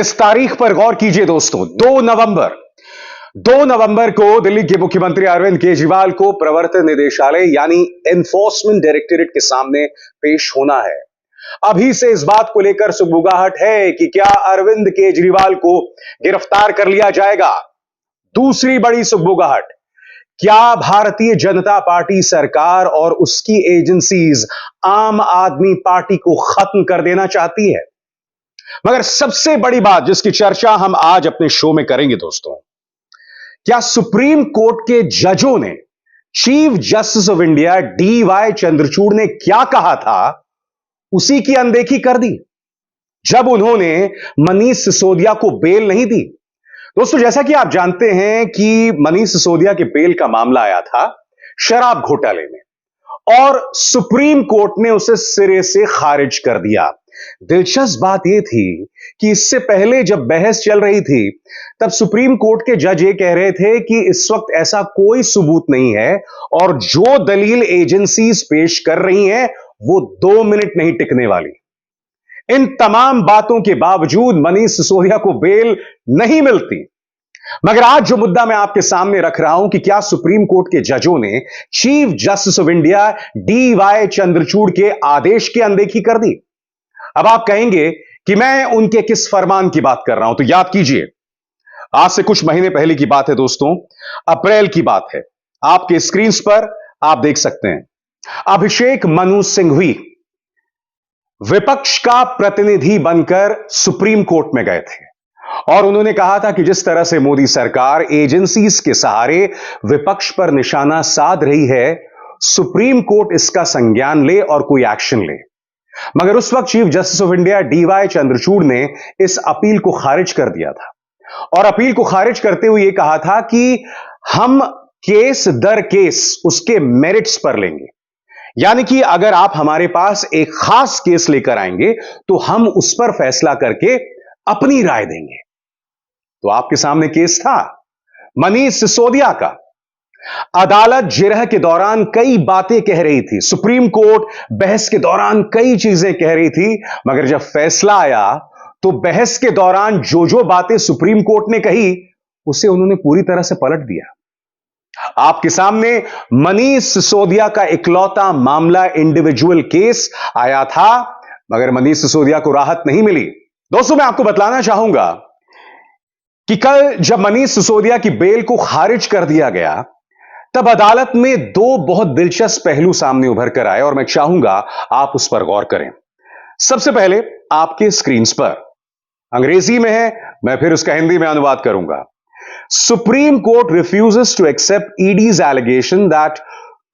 इस तारीख पर गौर कीजिए दोस्तों, 2 नवंबर को दिल्ली के मुख्यमंत्री अरविंद केजरीवाल को प्रवर्तन निदेशालय यानी एनफोर्समेंट डायरेक्टरेट के सामने पेश होना है। अभी से इस बात को लेकर सुगबुगाहट है कि क्या अरविंद केजरीवाल को गिरफ्तार कर लिया जाएगा। दूसरी बड़ी सुगबुगाहट, क्या भारतीय जनता पार्टी सरकार और उसकी एजेंसीज आम आदमी पार्टी को खत्म कर देना चाहती है। मगर सबसे बड़ी बात जिसकी चर्चा हम आज अपने शो में करेंगे दोस्तों, क्या सुप्रीम कोर्ट के जजों ने chief Justice of India DY Chandrachud ने क्या कहा था उसी की अनदेखी कर दी जब उन्होंने मनीष सिसोदिया को बेल नहीं दी। दोस्तों, जैसा कि आप जानते हैं कि मनीष सिसोदिया के बेल का मामला आया था शराब घोटाले में और सुप्रीम कोर्ट ने उसे सिरे से खारिज कर दिया। दिलचस्प बात यह थी कि इससे पहले जब बहस चल रही थी तब सुप्रीम कोर्ट के जज ये कह रहे थे कि इस वक्त ऐसा कोई सबूत नहीं है और जो दलील एजेंसीज पेश कर रही हैं वो 2 मिनट नहीं टिकने वाली। इन तमाम बातों के बावजूद मनीष सिसोदिया को बेल नहीं मिलती। मगर आज जो मुद्दा मैं आपके सामने रख रहा हूं कि क्या सुप्रीम कोर्ट के जजों ने chief Justice of India DY Chandrachud के आदेश की अनदेखी कर दी। अब आप कहेंगे कि मैं उनके किस फरमान की बात कर रहा हूं, तो याद कीजिए, आज से कुछ महीने पहले की बात है दोस्तों, अप्रैल की बात है। आपके स्क्रीन पर आप देख सकते हैं अभिषेक मनु सिंघवी विपक्ष का प्रतिनिधि बनकर सुप्रीम कोर्ट में गए थे और उन्होंने कहा था कि जिस तरह से मोदी सरकार एजेंसीज के सहारे विपक्ष पर निशाना साध रही है, सुप्रीम कोर्ट इसका संज्ञान ले और कोई एक्शन ले। मगर उस वक्त chief Justice of India DY Chandrachud ने इस अपील को खारिज कर दिया था और अपील को खारिज करते हुए यह कहा था कि हम केस दर केस उसके मेरिट्स पर लेंगे, यानी कि अगर आप हमारे पास एक खास केस लेकर आएंगे तो हम उस पर फैसला करके अपनी राय देंगे। तो आपके सामने केस था मनीष सिसोदिया का। अदालत जिरह के दौरान कई बातें कह रही थी, सुप्रीम कोर्ट बहस के दौरान कई चीजें कह रही थी, मगर जब फैसला आया तो बहस के दौरान जो बातें सुप्रीम कोर्ट ने कही उसे उन्होंने पूरी तरह से पलट दिया। आपके सामने मनीष सिसोदिया का इकलौता मामला इंडिविजुअल केस आया था, मगर मनीष सिसोदिया को राहत नहीं मिली। दोस्तों, मैं आपको बतलाना चाहूंगा कि कल जब मनीष सिसोदिया की बेल को खारिज कर दिया गया तब अदालत में 2 बहुत दिलचस्प पहलू सामने उभर कर आए और मैं चाहूंगा आप उस पर गौर करें। सबसे पहले आपके स्क्रीन पर अंग्रेजी में है, मैं फिर उसका हिंदी में अनुवाद करूंगा। Supreme Court refuses to accept ED's allegation that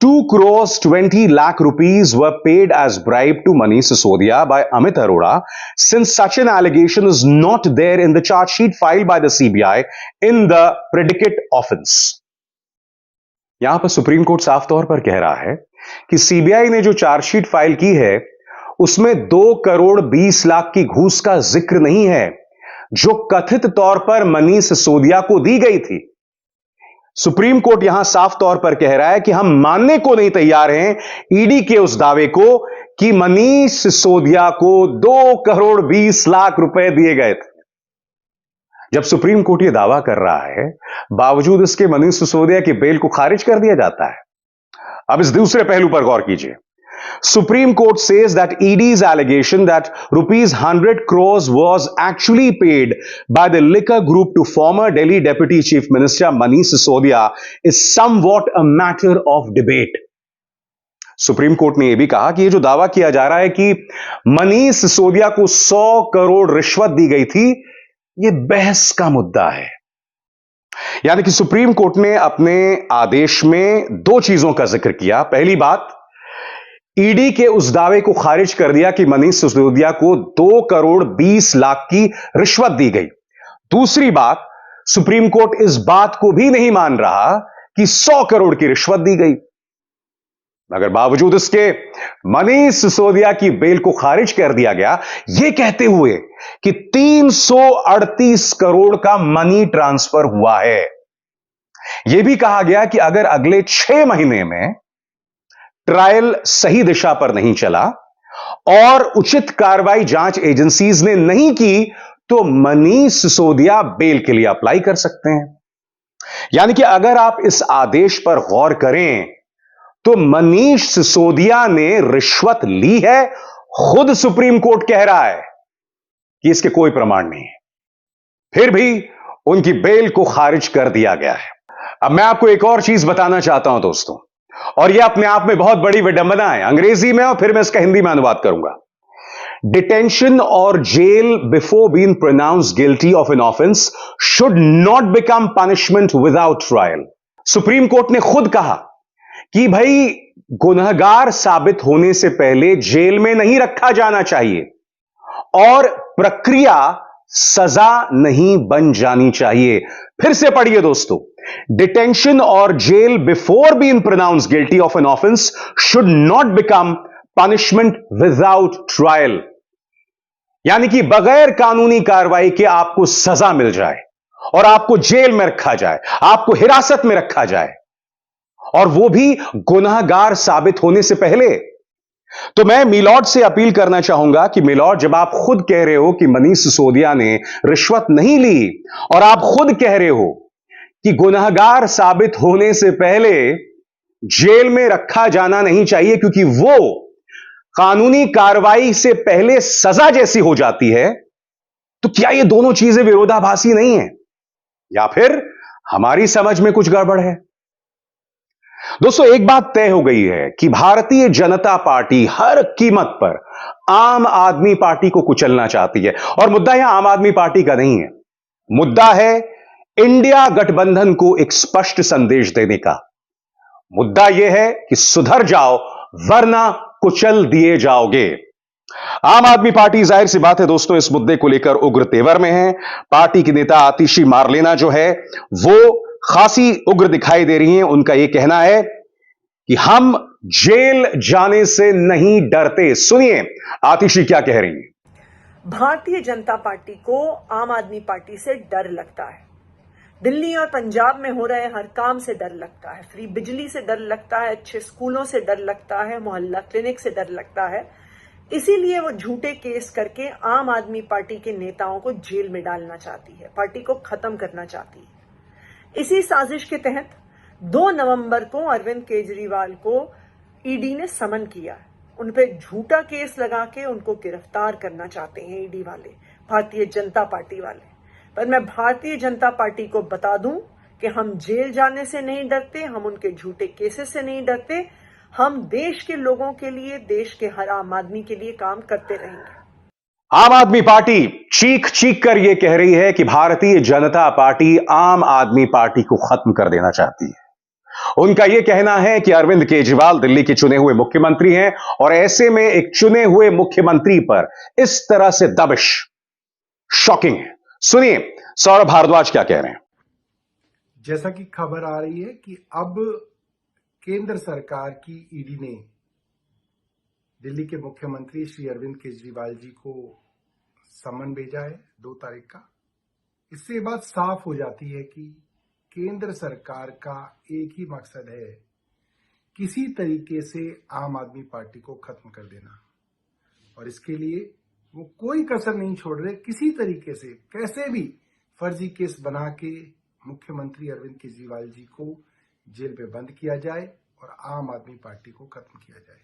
2 crores 20 lakh rupees were paid as bribe to Manish Sisodia by Amit Arora, since such an allegation is not there in the charge sheet filed by the CBI in the predicate offense. यहां पर supreme court साफ तौर पर कह रहा है कि CBI ने जो चार्जशीट फाइल की है उसमें 2 करोड़ 20 लाख की घूस का जिक्र नहीं है जो कथित तौर पर मनीष सिसोदिया को दी गई थी। सुप्रीम कोर्ट यहां साफ तौर पर कह रहा है कि हम मानने को नहीं तैयार हैं ED के उस दावे को कि मनीष सिसोदिया को 2 करोड़ 20 लाख रुपए दिए गए थे। जब सुप्रीम कोर्ट यह दावा कर रहा है, बावजूद इसके मनीष सिसोदिया की बेल को खारिज कर दिया जाता है। अब इस दूसरे पहलू पर गौर कीजिए। Supreme Court says that ED's allegation that rupees 100 crores was actually paid by the liquor group to former Delhi Deputy Chief Minister Manish Sisodia is somewhat a matter of debate. Supreme Court ने यह भी कहा कि यह जो दावा किया जा रहा है कि मनीष सिसोदिया को 100 करोड़ रिश्वत दी गई थी, यह बहस का मुद्दा है। यानी कि सुप्रीम कोर्ट ने अपने आदेश में 2 चीजों का जिक्र किया। पहली बात, ED के उस दावे को खारिज कर दिया कि मनीष सिसोदिया को 2 करोड़ 20 लाख की रिश्वत दी गई। दूसरी बात, सुप्रीम कोर्ट इस बात को भी नहीं मान रहा कि 100 करोड़ की रिश्वत दी गई, मगर बावजूद इसके मनीष सिसोदिया की बेल को खारिज कर दिया गया, यह कहते हुए कि 338 करोड़ का मनी ट्रांसफर हुआ है। यह भी कहा गया कि अगर अगले 6 महीने में ट्रायल सही दिशा पर नहीं चला और उचित कार्रवाई जांच एजेंसीज ने नहीं की तो मनीष सिसोदिया बेल के लिए अप्लाई कर सकते हैं। यानी कि अगर आप इस आदेश पर गौर करें तो मनीष सिसोदिया ने रिश्वत ली है। खुद सुप्रीम कोर्ट कह रहा है कि इसके कोई प्रमाण नहीं है, फिर भी उनकी बेल को खारिज कर दिया गया है। अब मैं आपको एक और चीज बताना चाहता हूं दोस्तों, और यह अपने आप में बहुत बड़ी विडंबना है, अंग्रेजी में और फिर मैं इसका हिंदी में अनुवाद करूंगा। डिटेंशन और jail before being pronounced guilty of an offence should not become punishment without trial. Supreme Court ने खुद कहा कि भाई गुनहगार साबित होने से पहले जेल में नहीं रखा जाना चाहिए और प्रक्रिया सजा नहीं बन जानी चाहिए। फिर से पढ़िए दोस्तों, डिटेंशन और jail before being pronounced guilty of an offence should not become punishment without trial. यानी कि बगैर कानूनी कार्रवाई के आपको सजा मिल जाए और आपको जेल में रखा जाए, आपको हिरासत में रखा जाए, और वो भी गुनहगार साबित होने से पहले। तो मैं मिलॉर्ड से अपील करना चाहूंगा कि मिलॉर्ड, जब आप खुद कह रहे हो कि मनीष सिसोदिया ने रिश्वत नहीं ली और आप खुद कह रहे हो कि गुनहगार साबित होने से पहले जेल में रखा जाना नहीं चाहिए क्योंकि वो कानूनी कार्रवाई से पहले सजा जैसी हो जाती है, तो क्या ये दोनों चीजें विरोधाभासी नहीं है, या फिर हमारी समझ में कुछ गड़बड़ है? दोस्तों, एक बात तय हो गई है कि भारतीय जनता पार्टी हर कीमत पर आम आदमी पार्टी को कुचलना चाहती है, और मुद्दा यहां आम आदमी पार्टी का नहीं है, मुद्दा है इंडिया गठबंधन को एक स्पष्ट संदेश देने का। मुद्दा यह है कि सुधर जाओ वरना कुचल दिए जाओगे। आम आदमी पार्टी, जाहिर सी बात है दोस्तों, इस मुद्दे को लेकर उग्र तेवर में है। पार्टी की नेता आतिशी मारलेना जो है वो खासी उग्र दिखाई दे रही हैं। उनका यह कहना है कि हम जेल जाने से नहीं डरते। सुनिए आतिशी क्या कह रही हैं। भारतीय जनता पार्टी को आम आदमी पार्टी से डर लगता है। दिल्ली और पंजाब में हो रहे हर काम से डर लगता है, फ्री बिजली से डर लगता है, अच्छे स्कूलों से डर लगता है, मोहल्ला क्लिनिक से डर लगता है। इसीलिए वो झूठे केस करके आम आदमी पार्टी के नेताओं को जेल में डालना चाहती है, पार्टी को खत्म करना चाहती है। इसी साजिश के तहत 2 नवंबर को अरविंद केजरीवाल को ईडी ने समन किया। उन पे झूठा केस लगा के उनको गिरफ्तार करना चाहते हैं ईडी वाले, भारतीय जनता पार्टी वाले। पर मैं भारतीय जनता पार्टी को बता दूं कि हम जेल जाने से नहीं डरते, हम उनके झूठे केसेस से नहीं डरते। हम देश के लोगों के लिए, देश के हर आम आदमी के लिए काम करते रहेंगे। आम आदमी पार्टी चीख चीख कर यह कह रही है कि भारतीय जनता पार्टी आम आदमी पार्टी को खत्म कर देना चाहती है। उनका यह कहना है कि अरविंद केजरीवाल दिल्ली के चुने हुए मुख्यमंत्री हैं और ऐसे में एक चुने हुए मुख्यमंत्री पर इस तरह से दबिश शॉकिंग है। सुनिए सौरभ भारद्वाज क्या कह रहे हैं। जैसा कि खबर आ रही है कि अब केंद्र सरकार की ईडी ने दिल्ली के मुख्यमंत्री श्री अरविंद केजरीवाल जी को समन भेजा है 2 तारीख का। इससे ये बात साफ हो जाती है कि केंद्र सरकार का एक ही मकसद है, किसी तरीके से आम आदमी पार्टी को खत्म कर देना, और इसके लिए वो कोई कसर नहीं छोड़ रहे। किसी तरीके से कैसे भी फर्जी केस बना के मुख्यमंत्री अरविंद केजरीवाल जी को जेल में बंद किया जाए और आम आदमी पार्टी को खत्म किया जाए।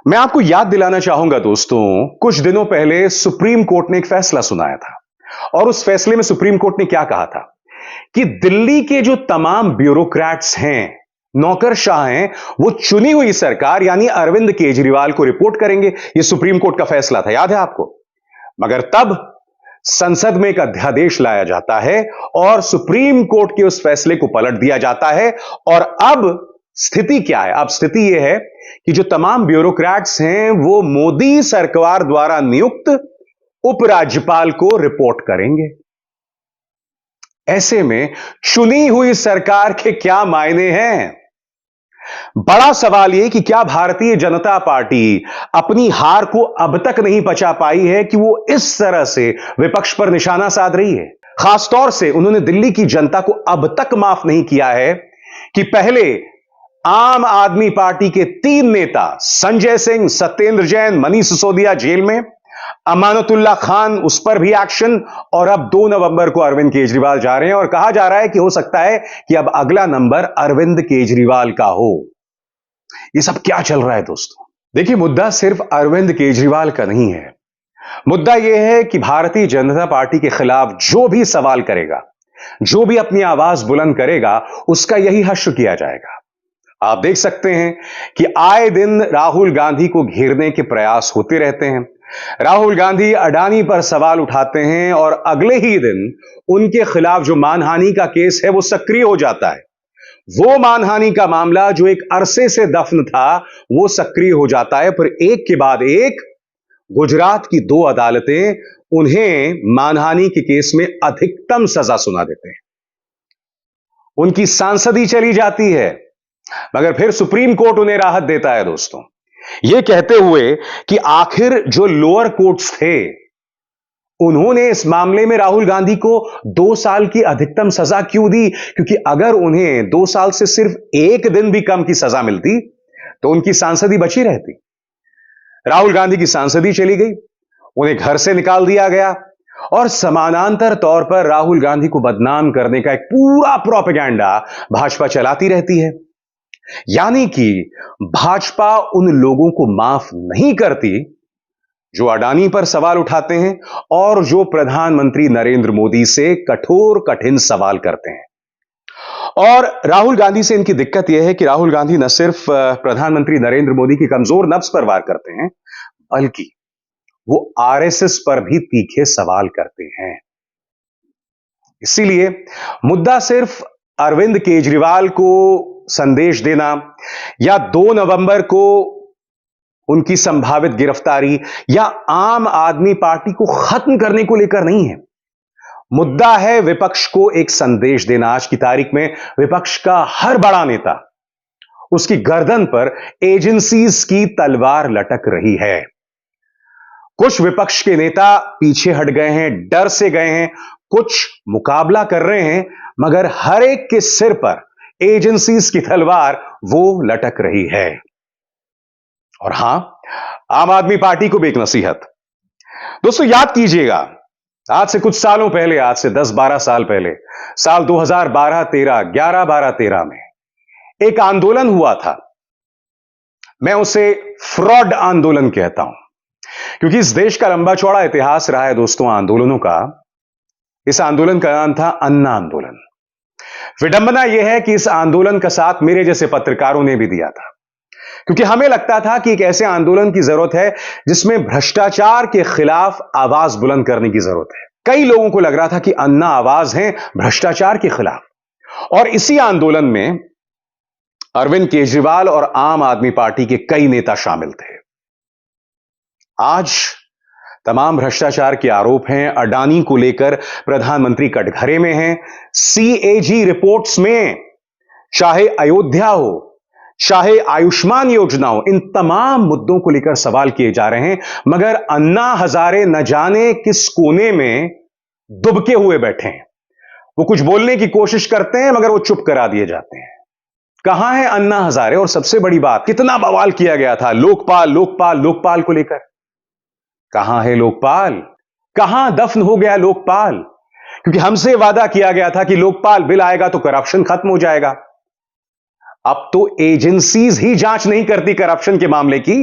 मैं आपको याद दिलाना चाहूंगा दोस्तों, कुछ दिनों पहले सुप्रीम कोर्ट ने एक फैसला सुनाया था, और उस फैसले में सुप्रीम कोर्ट ने क्या कहा था कि दिल्ली के जो तमाम ब्यूरोक्रेट्स हैं, नौकरशाह हैं, वो चुनी हुई सरकार यानी अरविंद केजरीवाल को रिपोर्ट करेंगे। यह सुप्रीम कोर्ट का फैसला था, याद है आपको? मगर तब संसद में एक अध्यादेश लाया जाता है और सुप्रीम कोर्ट के उस फैसले को पलट दिया जाता है। और अब स्थिति क्या है? अब स्थिति यह है कि जो तमाम ब्यूरोक्रेट्स हैं वो मोदी सरकार द्वारा नियुक्त उपराज्यपाल को रिपोर्ट करेंगे। ऐसे में चुनी हुई सरकार के क्या मायने हैं? बड़ा सवाल यह कि क्या भारतीय जनता पार्टी अपनी हार को अब तक नहीं पचा पाई है कि वो इस तरह से विपक्ष पर निशाना साध रही है। खासतौर से उन्होंने दिल्ली की जनता को अब तक माफ नहीं किया है कि पहले आम आदमी पार्टी के 3 नेता संजय सिंह, सत्येंद्र जैन, मनीष सिसोदिया जेल में, अमानतुल्लाह खान, उस पर भी एक्शन। और अब 2 नवंबर को अरविंद केजरीवाल जा रहे हैं और कहा जा रहा है कि हो सकता है कि अब अगला नंबर अरविंद केजरीवाल का हो। ये सब क्या चल रहा है दोस्तों? देखिए, मुद्दा सिर्फ अरविंद केजरीवाल का नहीं है। मुद्दा यह है कि भारतीय जनता पार्टी के खिलाफ जो भी सवाल करेगा, जो भी अपनी आवाज बुलंद करेगा, उसका यही हश्र किया जाएगा। आप देख सकते हैं कि आए दिन राहुल गांधी को घेरने के प्रयास होते रहते हैं। राहुल गांधी अडानी पर सवाल उठाते हैं और अगले ही दिन उनके खिलाफ जो मानहानि का केस है वो सक्रिय हो जाता है। वो मानहानि का मामला जो एक अरसे से दफन था, वो सक्रिय हो जाता है। फिर एक के बाद एक गुजरात की 2 अदालतें उन्हें मानहानि के केस में अधिकतम सजा सुना देते हैं। उनकी सांसदी चली जाती है, मगर फिर सुप्रीम कोर्ट उन्हें राहत देता है दोस्तों, यह कहते हुए कि आखिर जो लोअर कोर्ट्स थे, उन्होंने इस मामले में राहुल गांधी को 2 साल की अधिकतम सजा क्यों दी? क्योंकि अगर उन्हें 2 साल से सिर्फ 1 दिन भी कम की सजा मिलती तो उनकी सांसदी बची रहती। राहुल गांधी की सांसदी चली गई, उन्हें घर से निकाल दिया गया और समानांतर तौर पर राहुल गांधी को बदनाम करने का एक पूरा प्रोपेगेंडा भाजपा चलाती रहती है। यानी कि भाजपा उन लोगों को माफ नहीं करती जो अडानी पर सवाल उठाते हैं और जो प्रधानमंत्री नरेंद्र मोदी से कठोर कठिन सवाल करते हैं। और राहुल गांधी से इनकी दिक्कत यह है कि राहुल गांधी न सिर्फ प्रधानमंत्री नरेंद्र मोदी की कमजोर नब्ज पर वार करते हैं, बल्कि वो आरएसएस पर भी तीखे सवाल करते हैं। इसीलिए मुद्दा सिर्फ अरविंद केजरीवाल को संदेश देना या 2 नवंबर को उनकी संभावित गिरफ्तारी या आम आदमी पार्टी को खत्म करने को लेकर नहीं है। मुद्दा है विपक्ष को एक संदेश देना। आज की तारीख में विपक्ष का हर बड़ा नेता, उसकी गर्दन पर एजेंसीज की तलवार लटक रही है। कुछ विपक्ष के नेता पीछे हट गए हैं, डर से गए हैं, कुछ मुकाबला कर रहे हैं, मगर हर एक के सिर पर एजेंसीज की तलवार वो लटक रही है। और हां, आम आदमी पार्टी को भी एक नसीहत। दोस्तों याद कीजिएगा, आज से कुछ सालों पहले, आज से 10-12 साल पहले, साल 2012-13, 11-12-13 में एक आंदोलन हुआ था। मैं उसे फ्रॉड आंदोलन कहता हूं, क्योंकि इस देश का लंबा चौड़ा इतिहास रहा है दोस्तों आंदोलनों का। इस आंदोलन का नाम था अन्ना आंदोलन। विडंबना यह है कि इस आंदोलन का साथ मेरे जैसे पत्रकारों ने भी दिया था, क्योंकि हमें लगता था कि एक ऐसे आंदोलन की जरूरत है जिसमें भ्रष्टाचार के खिलाफ आवाज बुलंद करने की जरूरत है। कई लोगों को लग रहा था कि अन्ना आवाज है भ्रष्टाचार के खिलाफ, और इसी आंदोलन में अरविंद केजरीवाल और आम आदमी पार्टी के कई नेता शामिल थे। आज तमाम भ्रष्टाचार के आरोप हैं। अडानी को लेकर प्रधानमंत्री कटघरे में हैं। सीएजी रिपोर्ट्स में चाहे अयोध्या हो, चाहे आयुष्मान योजना हो, इन तमाम मुद्दों को लेकर सवाल किए जा रहे हैं, मगर अन्ना हजारे न जाने किस कोने में दुबके हुए बैठे हैं। वो कुछ बोलने की कोशिश करते हैं, मगर वो चुप करा दिए जाते हैं। कहां है अन्ना हजारे? और सबसे बड़ी बात, कितना बवाल किया गया था लोकपाल लोकपाल लोकपाल को लेकर। कहां है लोकपाल? कहां दफन हो गया लोकपाल? क्योंकि हमसे वादा किया गया था कि लोकपाल बिल आएगा तो करप्शन खत्म हो जाएगा। अब तो एजेंसीज ही जांच नहीं करती करप्शन के मामले की।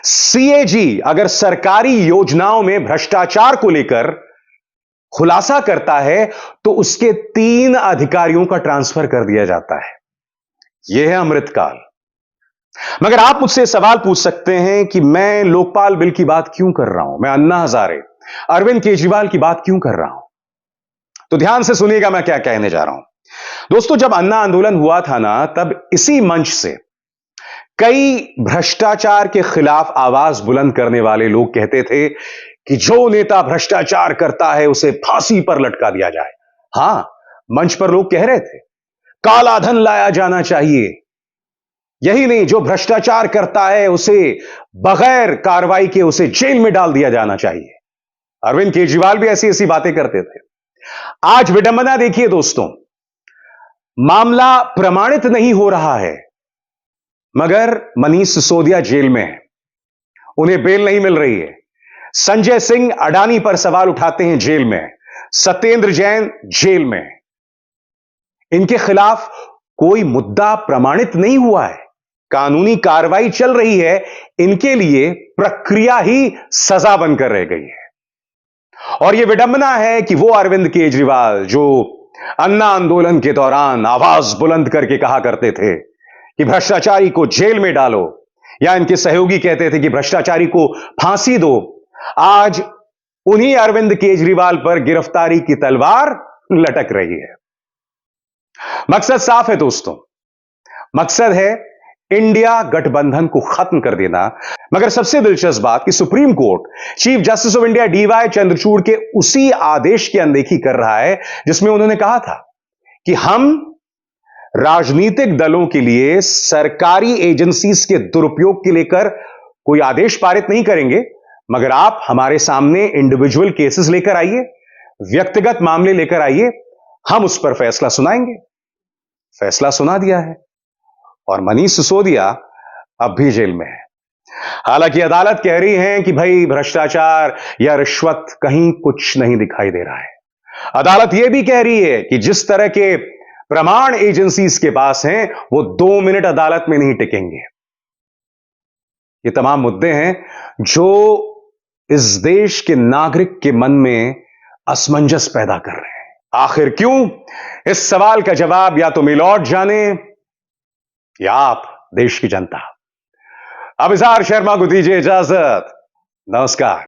सीएजी अगर सरकारी योजनाओं में भ्रष्टाचार को लेकर खुलासा करता है तो उसके 3 अधिकारियों का ट्रांसफर कर दिया जाता है। यह है अमृतकाल। मगर आप मुझसे सवाल पूछ सकते हैं कि मैं लोकपाल बिल की बात क्यों कर रहा हूं, मैं अन्ना हजारे, अरविंद केजरीवाल की बात क्यों कर रहा हूं? तो ध्यान से सुनिएगा मैं क्या कहने जा रहा हूं। दोस्तों, जब अन्ना आंदोलन हुआ था ना, तब इसी मंच से कई भ्रष्टाचार के खिलाफ आवाज बुलंद करने वाले लोग कहते थे कि जो नेता भ्रष्टाचार करता है उसे फांसी पर लटका दिया जाए। हां, मंच पर लोग कह रहे थे काला धन लाया जाना चाहिए। यही नहीं, जो भ्रष्टाचार करता है उसे बगैर कार्रवाई के उसे जेल में डाल दिया जाना चाहिए। अरविंद केजरीवाल भी ऐसी ऐसी बातें करते थे। आज विडंबना देखिए दोस्तों, मामला प्रमाणित नहीं हो रहा है, मगर मनीष सिसोदिया जेल में है, उन्हें बेल नहीं मिल रही है। संजय सिंह अडानी पर सवाल उठाते हैं जेल में, सत्येंद्र जैन जेल में। इनके खिलाफ कोई मुद्दा प्रमाणित नहीं हुआ है, कानूनी कार्रवाई चल रही है, इनके लिए प्रक्रिया ही सजा बनकर रह गई है। और यह विडंबना है कि वो अरविंद केजरीवाल जो अन्ना आंदोलन के दौरान आवाज बुलंद करके कहा करते थे कि भ्रष्टाचारी को जेल में डालो, या इनके सहयोगी कहते थे कि भ्रष्टाचारी को फांसी दो, आज उन्हीं अरविंद केजरीवाल पर गिरफ्तारी की तलवार लटक रही है। मकसद साफ है दोस्तों, मकसद है इंडिया गठबंधन को खत्म कर देना। मगर सबसे दिलचस्प बात कि Supreme Court Chief Justice of India DY Chandrachud के उसी आदेश की अनदेखी कर रहा है जिसमें उन्होंने कहा था कि हम राजनीतिक दलों के लिए सरकारी एजेंसीज के दुरुपयोग के लेकर कोई आदेश पारित नहीं करेंगे, मगर आप हमारे सामने इंडिविजुअल केसेस लेकर आइए, व्यक्तिगत मामले लेकर आइए, हम उस पर फैसला सुनाएंगे। फैसला सुना दिया है और मनीष सिसोदिया अब भी जेल में है। हालांकि अदालत कह रही है कि भाई भ्रष्टाचार या रिश्वत कहीं कुछ नहीं दिखाई दे रहा है। अदालत यह भी कह रही है कि जिस तरह के प्रमाण एजेंसीज के पास हैं वो 2 मिनट अदालत में नहीं टिकेंगे। ये तमाम मुद्दे हैं जो इस देश के नागरिक के मन में असमंजस पैदा कर रहे हैं। आखिर क्यों? इस सवाल का जवाब या तो मिलॉर्ड जाने या आप देश की जनता। अब इजहार शर्मा को दीजिए इजाजत। नमस्कार।